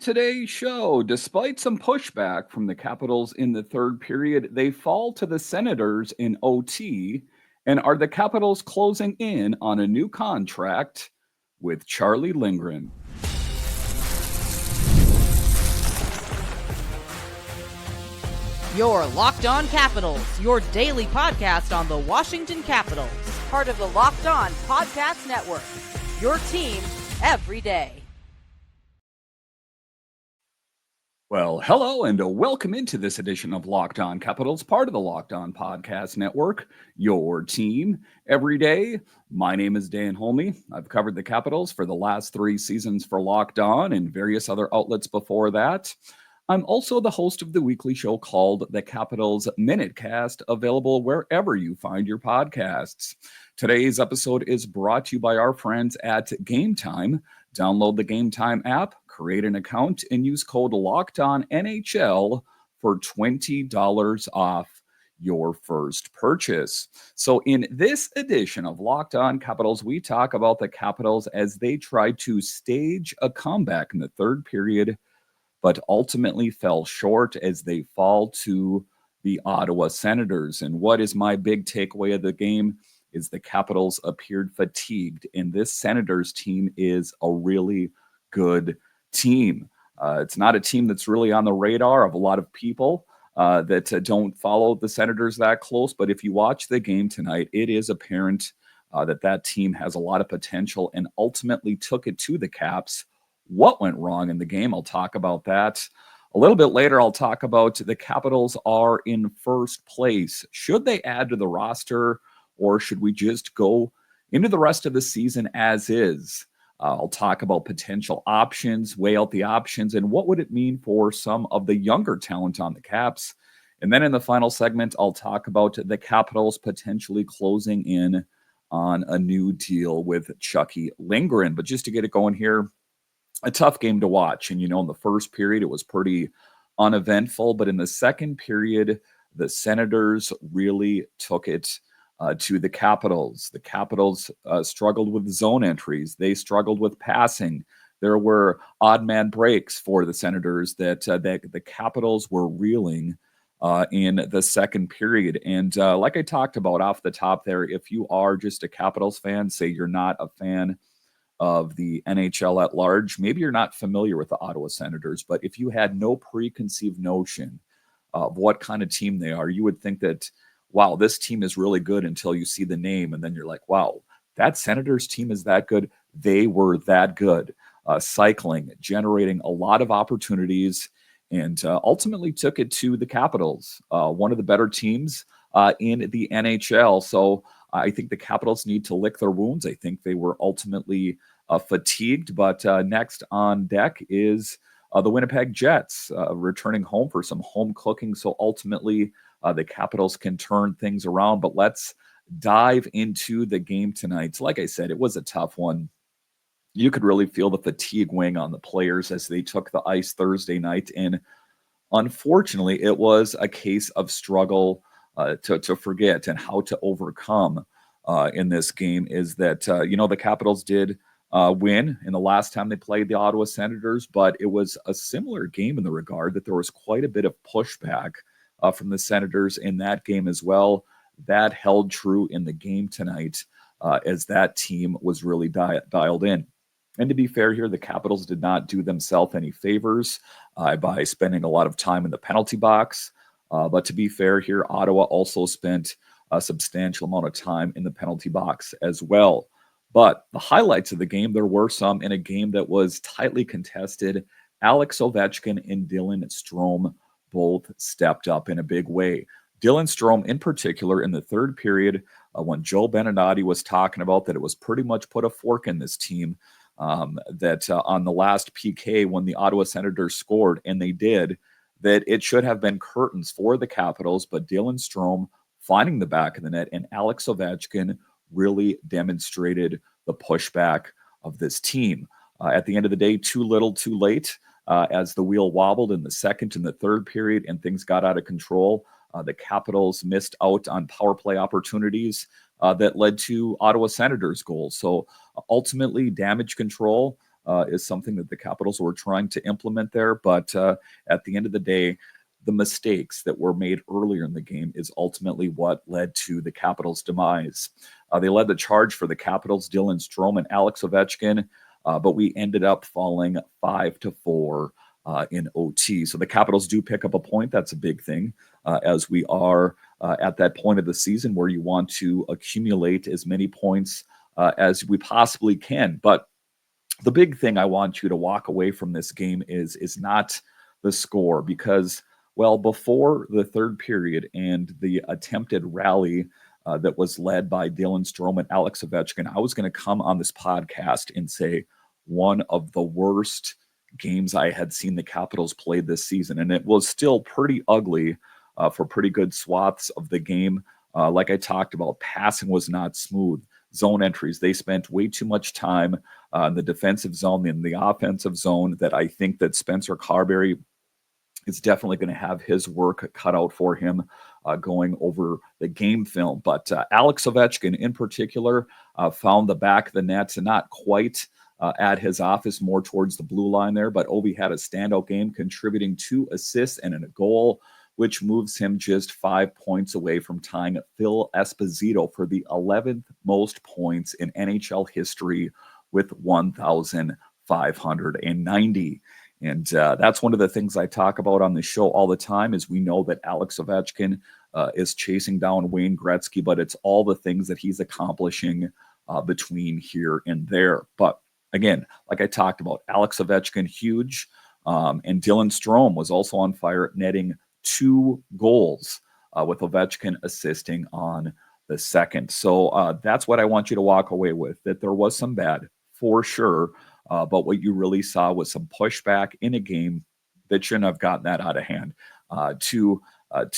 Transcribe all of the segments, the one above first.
Today's show, despite some pushback from the Capitals in the third period, they fall to the Senators in OT. And are the Capitals closing in on a new contract with Charlie Lindgren? Your Locked On Capitals, your daily podcast on the Washington Capitals. Part of the Locked On Podcast Network. Your team every day. Well, hello and welcome into this edition of Locked On Capitals, part of the Locked On Podcast Network, your team every day. My name is Dan Holme. I've covered the Capitals for the last 3 seasons for Locked On and various other outlets before that. I'm also the host of the weekly show called The Capitals Minutecast, available wherever you find your podcasts. Today's episode is brought to you by our friends at Game Time. Download the Game Time app, create an account, and use code LOCKEDONNHL for $20 off your first purchase. So in this edition of Locked On Capitals, we talk about the Capitals as they try to stage a comeback in the third period, but ultimately fell short as they fall to the Ottawa Senators. And what is my big takeaway of the game is the Capitals appeared fatigued, and this Senators team is a really good team. It's not a team that's really on the radar of a lot of people that don't follow the Senators that close, but if you watch the game tonight, it is apparent that team has a lot of potential and ultimately took it to the Caps. What went wrong in the game? I'll talk about that. A little bit later, I'll talk about the Capitals are in first place. Should they add to the roster, or should we just go into the rest of the season as is? I'll talk about potential options, weigh out the options, and what would it mean for some of the younger talent on the Caps. And then in the final segment, I'll talk about the Capitals potentially closing in on a new deal with Charlie Lindgren. But just to get it going here, a tough game to watch. And, in the first period, it was pretty uneventful. But in the second period, the Senators really took it to the Capitals. The Capitals struggled with zone entries. They struggled with passing. There were odd man breaks for the Senators that the Capitals were reeling in the second period. And like I talked about off the top there, if you are just a Capitals fan, say you're not a fan of the NHL at large, maybe you're not familiar with the Ottawa Senators, but if you had no preconceived notion of what kind of team they are, you would think that, wow, this team is really good until you see the name. And then you're like, wow, that Senators team is that good. They were that good, cycling, generating a lot of opportunities, and ultimately took it to the Capitals, one of the better teams in the NHL. So I think the Capitals need to lick their wounds. I think they were ultimately fatigued, but next on deck is the Winnipeg Jets returning home for some home cooking. So ultimately, the Capitals can turn things around. But let's dive into the game tonight. So like I said, it was a tough one. You could really feel the fatigue weighing on the players as they took the ice Thursday night. And unfortunately, it was a case of struggle to forget and how to overcome in this game is that, the Capitals did win in the last time they played the Ottawa Senators, but it was a similar game in the regard that there was quite a bit of pushback from the Senators in that game as well. That held true in the game tonight as that team was really dialed in. And to be fair here, the Capitals did not do themselves any favors by spending a lot of time in the penalty box. But to be fair here, Ottawa also spent a substantial amount of time in the penalty box as well. But the highlights of the game, there were some in a game that was tightly contested. Alex Ovechkin and Dylan Strome both stepped up in a big way. Dylan Strome, in particular, in the third period, when Joe Beninati was talking about that it was pretty much put a fork in this team, that on the last PK when the Ottawa Senators scored, and they did, that it should have been curtains for the Capitals, but Dylan Strome finding the back of the net and Alex Ovechkin really demonstrated the pushback of this team. At the end of the day, too little, too late, as the wheel wobbled in the second and the third period and things got out of control. The Capitals missed out on power play opportunities that led to Ottawa Senators goals. So ultimately, damage control is something that the Capitals were trying to implement there. But at the end of the day, the mistakes that were made earlier in the game is ultimately what led to the Capitals' demise. They led the charge for the Capitals, Dylan Strome and Alex Ovechkin, but we ended up falling 5-4 in OT. So the Capitals do pick up a point. That's a big thing, as we are at that point of the season where you want to accumulate as many points as we possibly can. But the big thing I want you to walk away from this game is not the score, because, well, before the third period and the attempted rally that was led by Dylan Strome and Alex Ovechkin, I was going to come on this podcast and say one of the worst games I had seen the Capitals play this season. And it was still pretty ugly for pretty good swaths of the game. Like I talked about, passing was not smooth. Zone entries, they spent way too much time in the defensive zone and the offensive zone, that I think that Spencer Carberry is definitely going to have his work cut out for him going over the game film. But Alex Ovechkin in particular found the back of the net, and not quite at his office, more towards the blue line there. But Ovi had a standout game, contributing 2 assists and a goal, which moves him just 5 points away from tying Phil Esposito for the 11th most points in NHL history with 1,590. And that's one of the things I talk about on the show all the time, is we know that Alex Ovechkin is chasing down Wayne Gretzky, but it's all the things that he's accomplishing between here and there. But again, like I talked about, Alex Ovechkin, huge. And Dylan Strome was also on fire, netting 2 goals, with Ovechkin assisting on the second. So that's what I want you to walk away with, that there was some bad, for sure. But what you really saw was some pushback in a game that shouldn't have gotten that out of hand. Too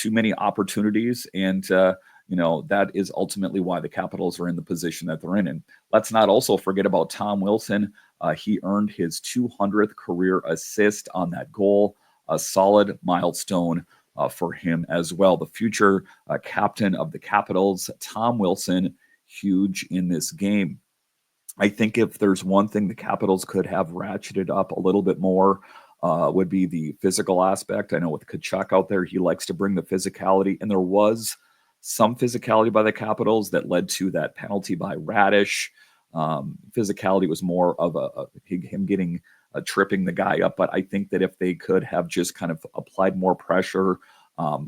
many opportunities, and that is ultimately why the Capitals are in the position that they're in. And let's not also forget about Tom Wilson. He earned his 200th career assist on that goal, a solid milestone for him as well. The future captain of the Capitals, Tom Wilson, huge in this game. I think if there's one thing the Capitals could have ratcheted up a little bit more, would be the physical aspect. I know with Tkachuk out there, he likes to bring the physicality, and there was some physicality by the Capitals that led to that penalty by Radish. Physicality was more of him getting tripping the guy up, but I think that if they could have just kind of applied more pressure,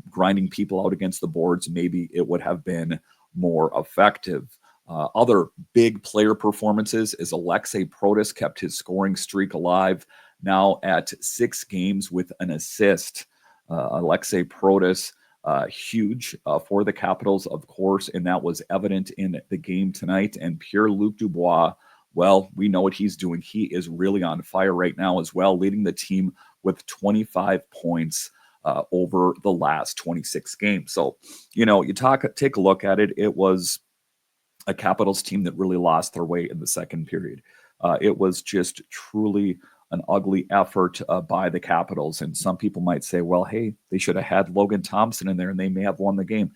grinding people out against the boards, maybe it would have been more effective. Other big player performances is Alexei Protas kept his scoring streak alive, now at 6 games with an assist. Alexei Protas, huge for the Capitals, of course, and that was evident in the game tonight. And Pierre-Luc Dubois, well, we know what he's doing. He is really on fire right now as well, leading the team with 25 points over the last 26 games. So, you take a look at it. It was a Capitals team that really lost their way in the second period. It was just truly an ugly effort by the Capitals. And some people might say, well, hey, they should have had Logan Thompson in there and they may have won the game.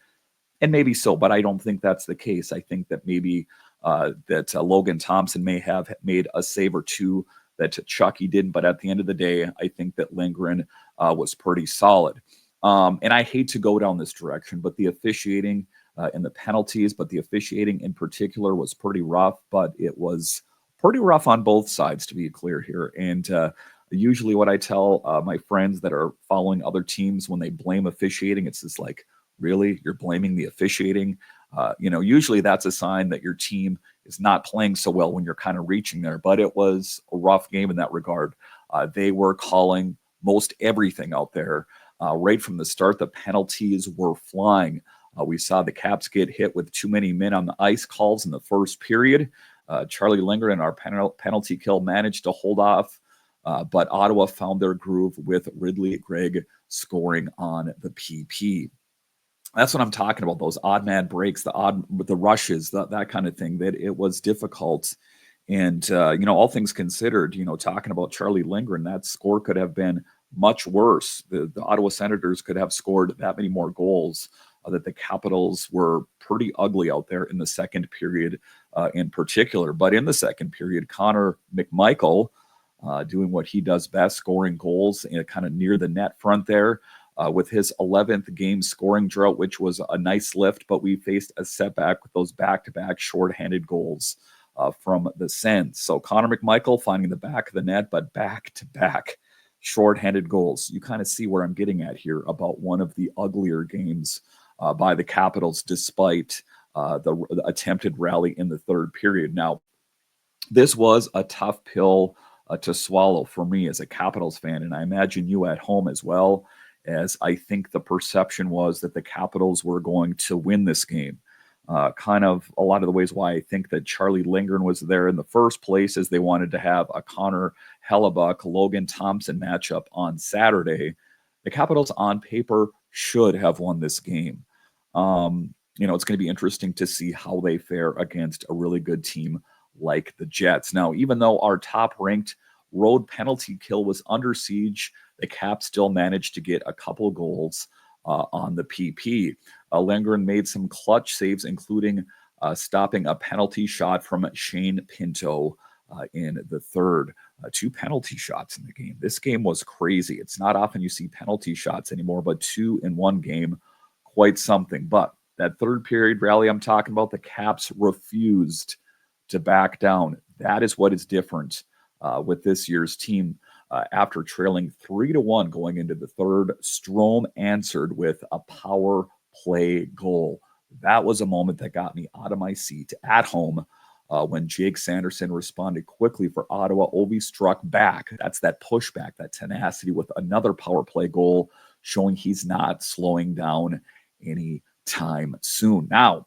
And maybe so, but I don't think that's the case. I think that maybe Logan Thompson may have made a save or two that Chucky didn't. But at the end of the day, I think that Lindgren was pretty solid. And I hate to go down this direction, but the officiating and the penalties, but the officiating in particular was pretty rough, but it was pretty rough on both sides, to be clear here. And usually what I tell my friends that are following other teams when they blame officiating, it's just like, really? You're blaming the officiating? Usually that's a sign that your team is not playing so well when you're kind of reaching there. But it was a rough game in that regard. They were calling most everything out there. Right from the start, the penalties were flying. We saw the Caps get hit with too many men on the ice calls in the first period. Charlie Lindgren, our penalty kill, managed to hold off, but Ottawa found their groove with Ridley Gregg scoring on the PP. That's what I'm talking about, those odd man breaks, the rushes, that kind of thing, that it was difficult. And, all things considered, talking about Charlie Lindgren, that score could have been much worse. The Ottawa Senators could have scored that many more goals. That the Capitals were pretty ugly out there in the second period in particular. But in the second period, Connor McMichael doing what he does best, scoring goals kind of near the net front there. With his 11th game scoring drought, which was a nice lift, but we faced a setback with those back-to-back shorthanded goals from the Sens. So Connor McMichael finding the back of the net, but back-to-back shorthanded goals. You kind of see where I'm getting at here about one of the uglier games by the Capitals, despite the attempted rally in the third period. Now, this was a tough pill to swallow for me as a Capitals fan, and I imagine you at home as well, as I think the perception was that the Capitals were going to win this game. Kind of a lot of the ways why I think that Charlie Lindgren was there in the first place is they wanted to have a Connor Hellebuck, Logan Thompson matchup on Saturday. The Capitals on paper should have won this game. It's going to be interesting to see how they fare against a really good team like the Jets. Now, even though our top-ranked road penalty kill was under siege, the Caps still managed to get a couple goals on the PP. Lindgren made some clutch saves, including stopping a penalty shot from Shane Pinto in the third. 2 penalty shots in the game. This game was crazy. It's not often you see penalty shots anymore, but 2 in one game, quite something. But that third period rally I'm talking about, the Caps refused to back down. That is what is different with this year's team. After trailing 3-1 going into the third, Strome answered with a power play goal. That was a moment that got me out of my seat at home when Jake Sanderson responded quickly for Ottawa. Ovi struck back. That's that pushback, that tenacity with another power play goal, showing he's not slowing down anytime soon. Now,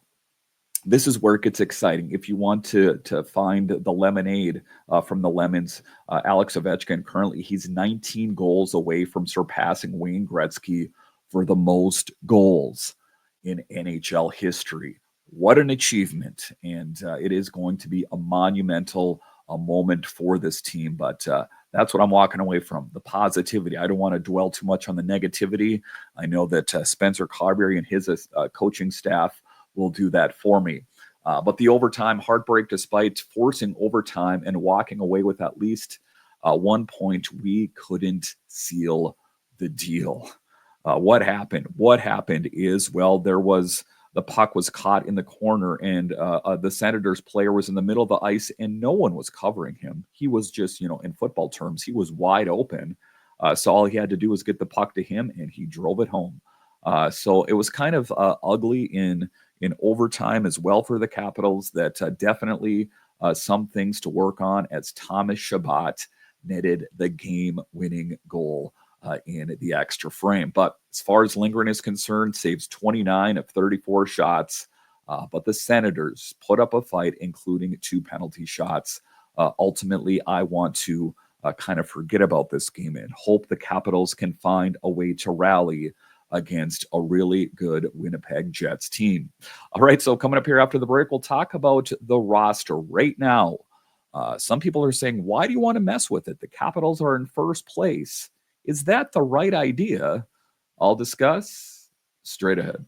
this is where it gets exciting. If you want to find the lemonade from the lemons, Alex Ovechkin, currently he's 19 goals away from surpassing Wayne Gretzky for the most goals in NHL history. What an achievement. And it is going to be a monumental moment for this team. But that's what I'm walking away from, the positivity. I don't want to dwell too much on the negativity. I know that Spencer Carberry and his coaching staff will do that for me. But the overtime heartbreak, despite forcing overtime and walking away with at least 1 point, we couldn't seal the deal. What happened? What happened is, well, the puck was caught in the corner, and the Senators player was in the middle of the ice, and no one was covering him. He was just, in football terms, he was wide open. So all he had to do was get the puck to him, and he drove it home. So it was kind of ugly in overtime as well for the Capitals. That definitely some things to work on, as Thomas Chabot netted the game-winning goal in the extra frame. But as far as Lindgren is concerned, saves 29 of 34 shots. But the Senators put up a fight, including 2 penalty shots. Ultimately, I want to kind of forget about this game and hope the Capitals can find a way to rally against a really good Winnipeg Jets team. All right, so coming up here after the break, we'll talk about the roster right now. Some people are saying, why do you want to mess with it? The Capitals are in first place. Is that the right idea? I'll discuss straight ahead.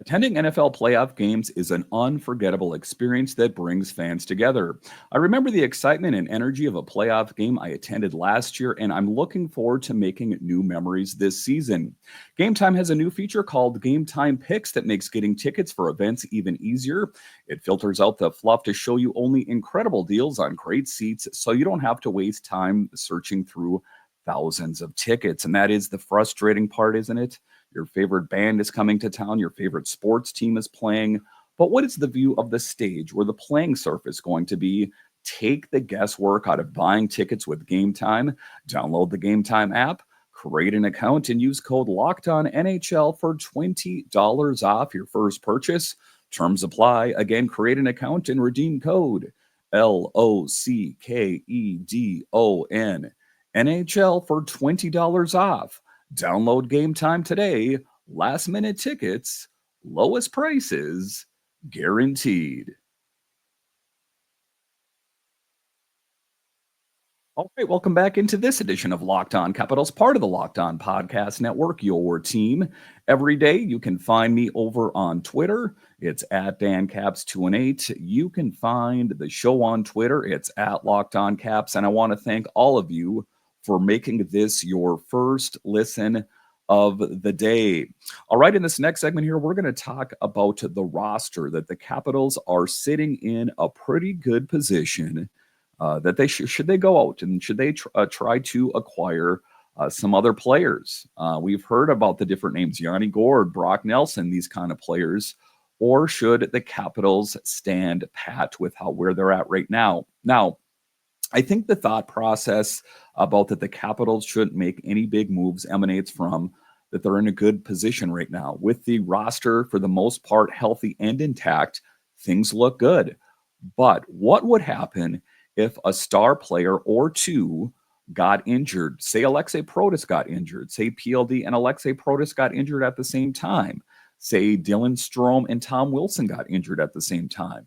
Attending NFL playoff games is an unforgettable experience that brings fans together. I remember the excitement and energy of a playoff game I attended last year, and I'm looking forward to making new memories this season. Game Time has a new feature called Game Time Picks that makes getting tickets for events even easier. It filters out the fluff to show you only incredible deals on great seats, so you don't have to waste time searching through thousands of tickets. And that is the frustrating part, isn't it? Your favorite band is coming to town. Your favorite sports team is playing. But what is the view of the stage or the playing surface going to be? Take the guesswork out of buying tickets with Game Time. Download the Game Time app, create an account, and use code LOCKEDONNHL for $20 off your first purchase. Terms apply. Again, create an account and redeem code LOCKEDON NHL for $20 off. Download Game Time today. Last minute tickets, lowest prices, guaranteed. All right, welcome back into this edition of Locked On Capitals, part of the Locked On Podcast Network, your team. Every day you can find me over on Twitter. It's at DanCaps218. You can find the show on Twitter. It's at Locked On Caps. And I want to thank all of you for making this your first listen of the day. All right, in this next segment here, we're going to talk about the roster that the Capitals are sitting in a pretty good position. That they should they go out and should they try to acquire some other players? We've heard about the different names: Yanni, Gourde, Brock Nelson, these kind of players. Or should the Capitals stand pat with where they're at right now? Now, I think the thought process about that the Capitals shouldn't make any big moves emanates from that they're in a good position right now with the roster for the most part healthy and intact. Things look good. But what would happen if a star player or two got injured? Say Alexei Protas got injured. Say PLD and Alexei Protas got injured at the same time. Say Dylan Strome and Tom Wilson got injured at the same time.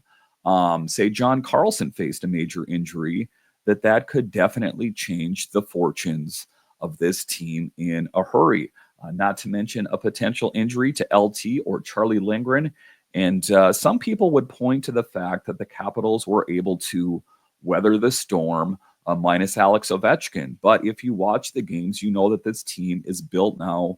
Say John Carlson faced a major injury. That could definitely change the fortunes of this team in a hurry. Not to mention a potential injury to LT or Charlie Lindgren. And some people would point to the fact that the Capitals were able to weather the storm minus Alex Ovechkin. But if you watch the games, you know that this team is built now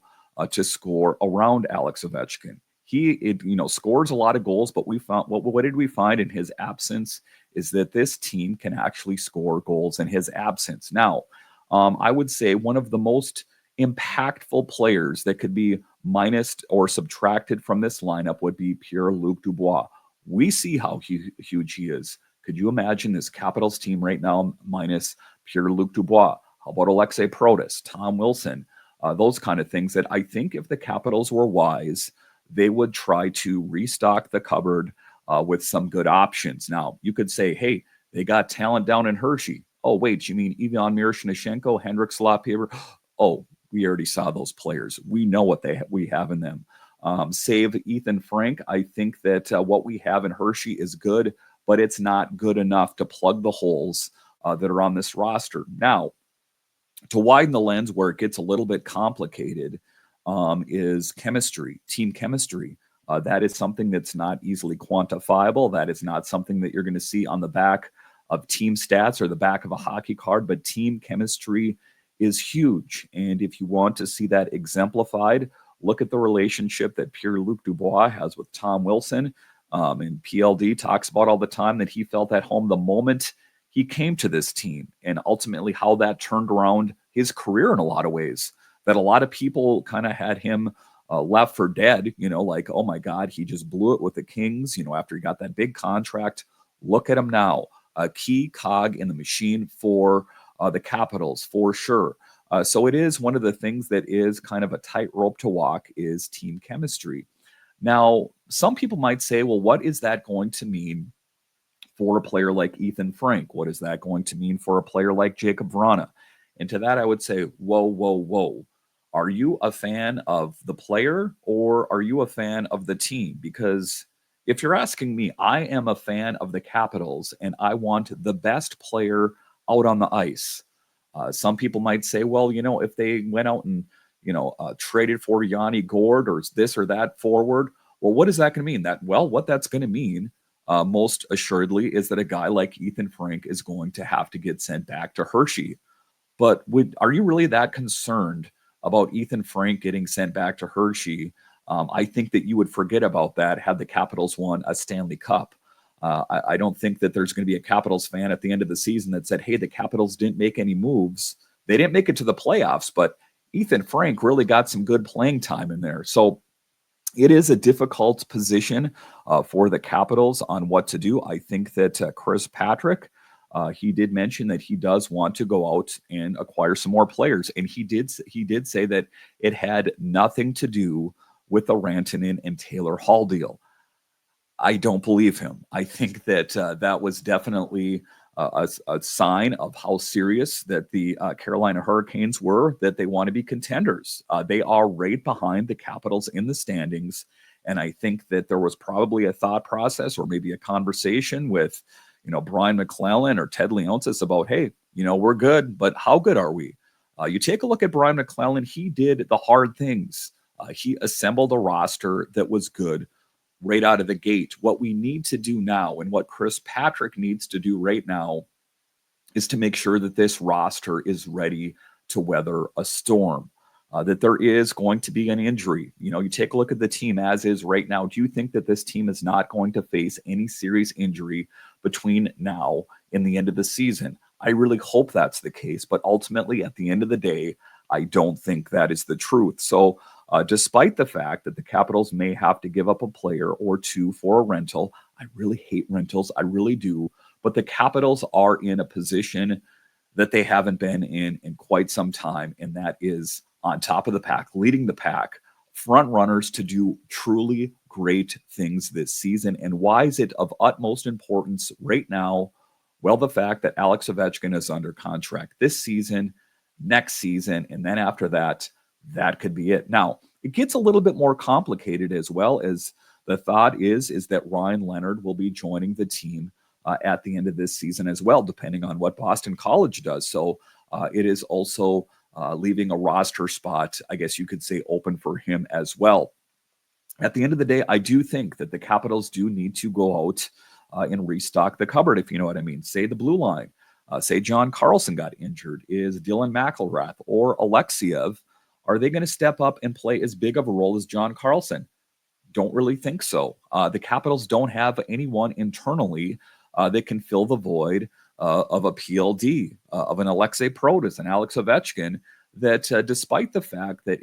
to score around Alex Ovechkin. He scores a lot of goals, but we found what did we find in his absence is that this team can actually score goals in his absence. Now, I would say one of the most impactful players that could be minus or subtracted from this lineup would be Pierre-Luc Dubois. We see how huge he is. Could you imagine this Capitals team right now minus Pierre-Luc Dubois? How about Alexei Protas, Tom Wilson, those kind of things that I think if the Capitals were wise, they would try to restock the cupboard with some good options. Now, you could say, hey, they got talent down in Hershey. Oh, wait, you mean Ivan Miroshnichenko, Hendrik Slotpaper? Oh, we already saw those players. We know what we have in them. Save Ethan Frank. I think that what we have in Hershey is good, but it's not good enough to plug the holes that are on this roster. Now, to widen the lens where it gets a little bit complicated is chemistry, team chemistry. That is something that's not easily quantifiable. That is not something that you're going to see on the back of team stats or the back of a hockey card, but team chemistry is huge. And if you want to see that exemplified, look at the relationship that Pierre-Luc Dubois has with Tom Wilson. And PLD talks about all the time that he felt at home the moment he came to this team, and ultimately how that turned around his career in a lot of ways. That a lot of people kind of had him left for dead, like, oh my God, he just blew it with the Kings, after he got that big contract. Look at him now, a key cog in the machine for the Capitals, for sure. So it is one of the things that is kind of a tightrope to walk is team chemistry. Now, some people might say, well, what is that going to mean for a player like Ethan Frank? What is that going to mean for a player like Jacob Vrana? And to that, I would say, whoa. Are you a fan of the player or are you a fan of the team? Because if you're asking me, I am a fan of the Capitals and I want the best player out on the ice. Some people might say, well, if they went out and, traded for Yanni Gourde or this or that forward, well, what is that going to mean? What that's going to mean most assuredly is that a guy like Ethan Frank is going to have to get sent back to Hershey. But are you really that concerned about Ethan Frank getting sent back to Hershey? I think that you would forget about that had the Capitals won a Stanley Cup. I don't think that there's going to be a Capitals fan at the end of the season that said, hey, the Capitals didn't make any moves. They didn't make it to the playoffs, but Ethan Frank really got some good playing time in there. So it is a difficult position for the Capitals on what to do. I think that Chris Patrick, he did mention that he does want to go out and acquire some more players. And he did say that it had nothing to do with the Rantanen and Taylor Hall deal. I don't believe him. I think that that was definitely a sign of how serious that the Carolina Hurricanes were, that they want to be contenders. They are right behind the Capitals in the standings. And I think that there was probably a thought process or maybe a conversation with, Brian McClellan or Ted Leonsis about, hey, we're good, but how good are we? You take a look at Brian McClellan. He did the hard things. He assembled a roster that was good right out of the gate. What we need to do now, and what Chris Patrick needs to do right now, is to make sure that this roster is ready to weather a storm. That there is going to be an injury. You take a look at the team as is right now. Do you think that this team is not going to face any serious injury between now and the end of the season? I really hope that's the case, but ultimately, at the end of the day, I don't think that is the truth. So, despite the fact that the Capitals may have to give up a player or two for a rental, I really hate rentals. I really do. But the Capitals are in a position that they haven't been in quite some time, and that is on top of the pack, leading the pack, front runners to do truly great things this season. And why is it of utmost importance right now? Well, the fact that Alex Ovechkin is under contract this season, next season, and then after that, that could be it. Now, it gets a little bit more complicated as well, as the thought is that Ryan Leonard will be joining the team at the end of this season as well, depending on what Boston College does. So it is also leaving a roster spot, I guess you could say, open for him as well. At the end of the day, I do think that the Capitals do need to go out and restock the cupboard, if you know what I mean. Say the blue line. Say John Carlson got injured. Is Dylan McIlrath or Alexiev, are they going to step up and play as big of a role as John Carlson? Don't really think so. The Capitals don't have anyone internally that can fill the void of a PLD, of an Alexei Protas, and Alex Ovechkin, that despite the fact that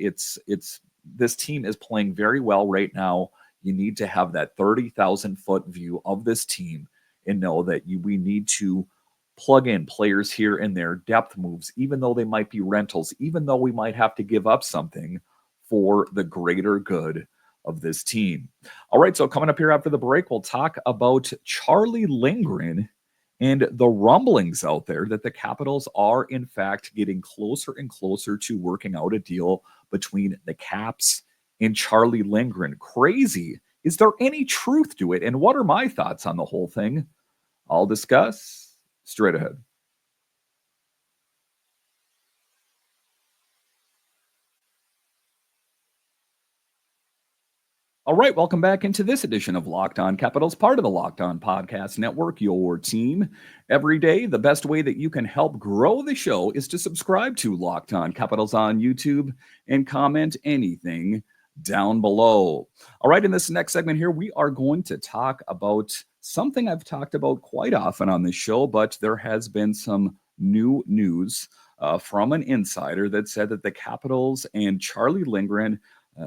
this team is playing very well right now, you need to have that 30,000-foot view of this team and know that we need to plug in players here and there, depth moves, even though they might be rentals, even though we might have to give up something for the greater good of this team. All right, so coming up here after the break, we'll talk about Charlie Lindgren and the rumblings out there that the Capitals are, in fact, getting closer and closer to working out a deal between the Caps and Charlie Lindgren. Crazy. Is there any truth to it? And what are my thoughts on the whole thing? I'll discuss straight ahead. All right, welcome back into this edition of Locked On Capitals, part of the Locked On Podcast Network, your team every day. The best way that you can help grow the show is to subscribe to Locked On Capitals on YouTube and comment anything down below. All right, in this next segment here, we are going to talk about something I've talked about quite often on this show, but there has been some new news from an insider that said that the Capitals and Charlie Lindgren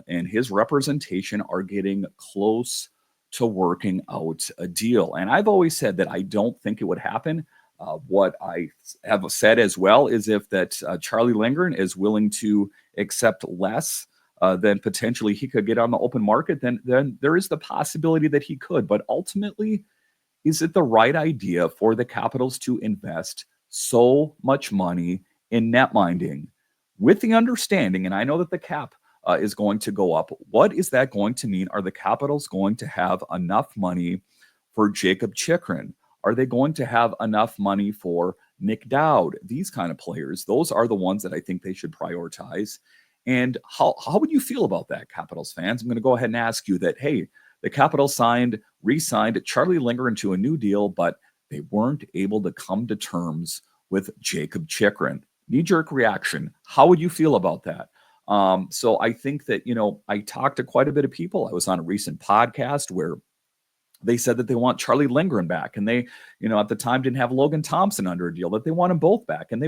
and his representation are getting close to working out a deal. And I've always said that I don't think it would happen. What I have said as well is if that Charlie Lindgren is willing to accept less than potentially he could get on the open market, then there is the possibility that he could. But ultimately, is it the right idea for the Capitals to invest so much money in netminding with the understanding, and I know that the cap is going to go up. What is that going to mean? Are the Capitals going to have enough money for Jacob Chychrun? Are they going to have enough money for Nick Dowd? These kind of players, those are the ones that I think they should prioritize. And how would you feel about that, Capitals fans? I'm going to go ahead and ask you that, hey, the Capitals re-signed Charlie Lindgren to a new deal, but they weren't able to come to terms with Jacob Chychrun. Knee-jerk reaction. How would you feel about that? So I think that, I talked to quite a bit of people. I was on a recent podcast where they said that they want Charlie Lindgren back. And they, at the time didn't have Logan Thompson under a deal, that they want them both back. And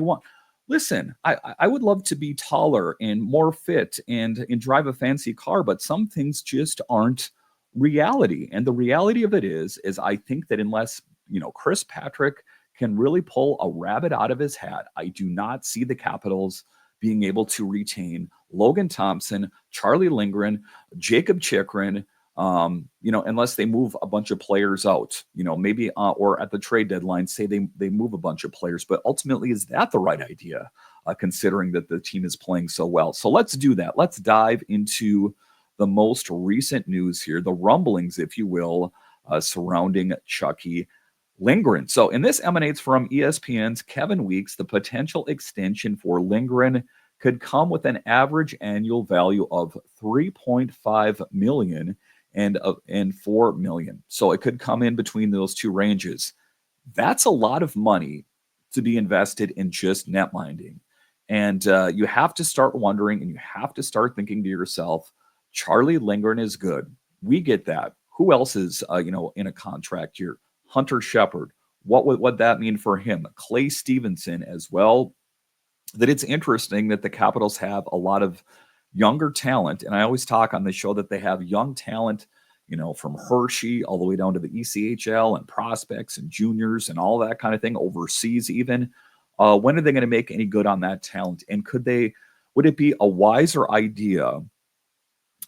listen, I would love to be taller and more fit and drive a fancy car, but some things just aren't reality. And the reality of it is I think that unless, Chris Patrick can really pull a rabbit out of his hat, I do not see the Capitals being able to retain Logan Thompson, Charlie Lindgren, Jacob Chychrun, unless they move a bunch of players out, maybe or at the trade deadline, say they move a bunch of players. But ultimately, is that the right idea, considering that the team is playing so well? So let's do that. Let's dive into the most recent news here, the rumblings, if you will, surrounding Chucky Lindgren. So, and this emanates from ESPN's Kevin Weeks. The potential extension for Lindgren could come with an average annual value of 3.5 million and 4 million. So it could come in between those two ranges. That's a lot of money to be invested in just netminding. And you have to start wondering and you have to start thinking to yourself, Charlie Lindgren is good. We get that. Who else is, in a contract year? Hunter Shepard. What would that mean for him? Clay Stevenson as well. That it's interesting that the Capitals have a lot of younger talent. And I always talk on the show that they have young talent, from Hershey all the way down to the ECHL and prospects and juniors and all that kind of thing, overseas even. When are they going to make any good on that talent? And would it be a wiser idea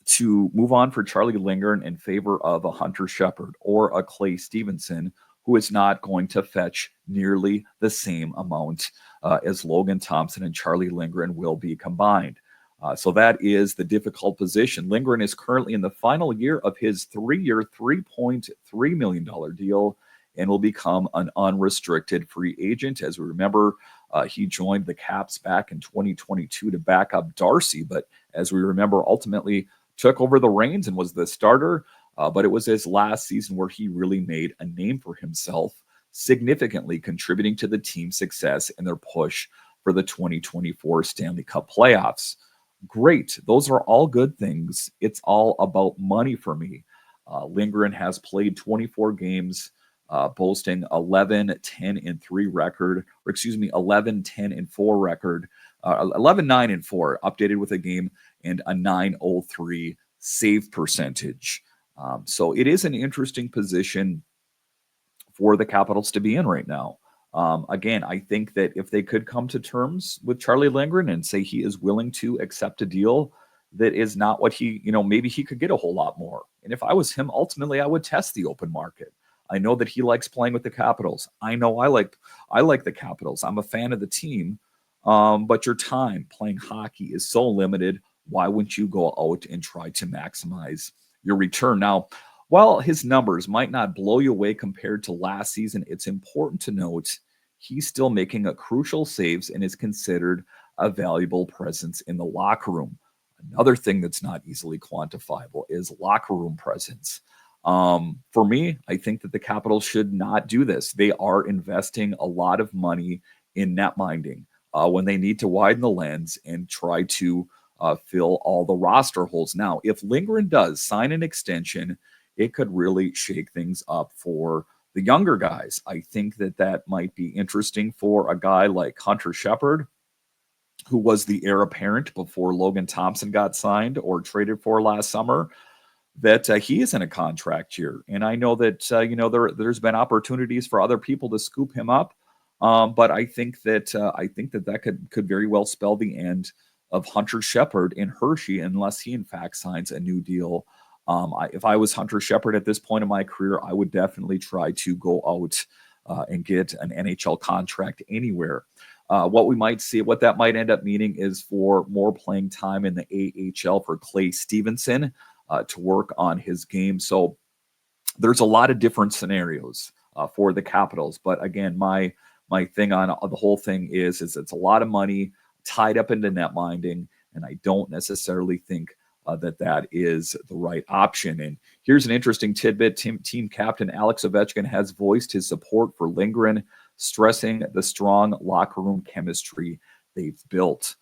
to move on for Charlie Lindgren in favor of a Hunter Shepard or a Clay Stevenson, who is not going to fetch nearly the same amount as Logan Thompson and Charlie Lindgren will be combined? So that is the difficult position. Lindgren is currently in the final year of his 3-year, $3.3 million deal and will become an unrestricted free agent. As we remember, he joined the Caps back in 2022 to back up Darcy, but as we remember, ultimately took over the reins and was the starter. But it was his last season where he really made a name for himself, significantly contributing to the team's success and their push for the 2024 Stanley Cup playoffs. Great. Those are all good things. It's all about money for me. Lindgren has played 24 games, boasting 11-10-3 record, or excuse me, 11-10-4 record, 11-9-4, updated with a game, and a .903 save percentage. So it is an interesting position for the Capitals to be in right now. Again, I think that if they could come to terms with Charlie Lindgren and say he is willing to accept a deal that is not what he, maybe he could get a whole lot more. And if I was him, ultimately, I would test the open market. I know that he likes playing with the Capitals. I know I like the Capitals. I'm a fan of the team. But your time playing hockey is so limited. Why wouldn't you go out and try to maximize your return? Now, while his numbers might not blow you away compared to last season, it's important to note he's still making a crucial saves and is considered a valuable presence in the locker room. Another thing that's not easily quantifiable is locker room presence. For me, I think that the Capitals should not do this. They are investing a lot of money in netminding when they need to widen the lens and try to fill all the roster holes. Now, if Lindgren does sign an extension, it could really shake things up for the younger guys. I think that might be interesting for a guy like Hunter Shepard, who was the heir apparent before Logan Thompson got signed or traded for last summer, that he is in a contract year. And I know that, there's been opportunities for other people to scoop him up. But I think that could very well spell the end of Hunter Shepard in Hershey unless he in fact signs a new deal. If I was Hunter Shepard at this point in my career, I would definitely try to go out and get an NHL contract anywhere. What that might end up meaning is for more playing time in the AHL for Clay Stevenson to work on his game. So there's a lot of different scenarios for the Capitals. But again, my thing on the whole thing is it's a lot of money tied up into netminding, and I don't necessarily think that is the right option. And here's an interesting tidbit. Team captain Alex Ovechkin has voiced his support for Lindgren, stressing the strong locker room chemistry they've built.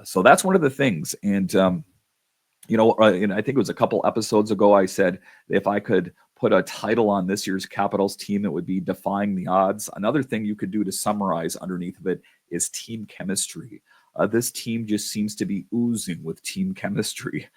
So that's one of the things. And, and I think it was a couple episodes ago, I said, if I could put a title on this year's Capitals team, it would be Defying the Odds. Another thing you could do to summarize underneath of it is team chemistry. This team just seems to be oozing with team chemistry.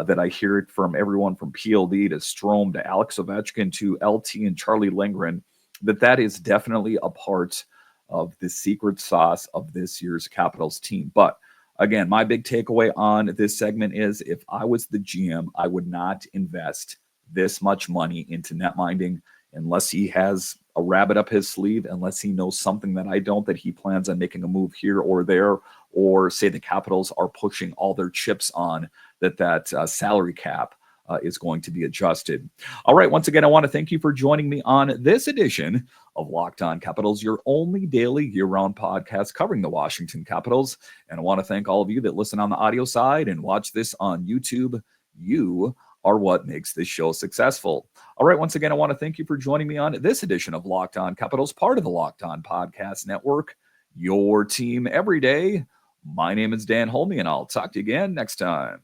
That I hear it from everyone from PLD to Strome to Alex Ovechkin to LT and Charlie Lindgren, that is definitely a part of the secret sauce of this year's Capitals team. But again, my big takeaway on this segment is if I was the GM, I would not invest this much money into netminding unless he has a rabbit up his sleeve, unless he knows something that I don't, that he plans on making a move here or there, or say the Capitals are pushing all their chips on that salary cap is going to be adjusted. All right, once again, I want to thank you for joining me on this edition of Locked On Capitals, your only daily year-round podcast covering the Washington Capitals. And I want to thank all of you that listen on the audio side and watch this on YouTube. You are what makes this show successful. All right, once again, I want to thank you for joining me on this edition of Locked On Capitals, part of the Locked On Podcast Network, your team every day. My name is Dan Holme, and I'll talk to you again next time.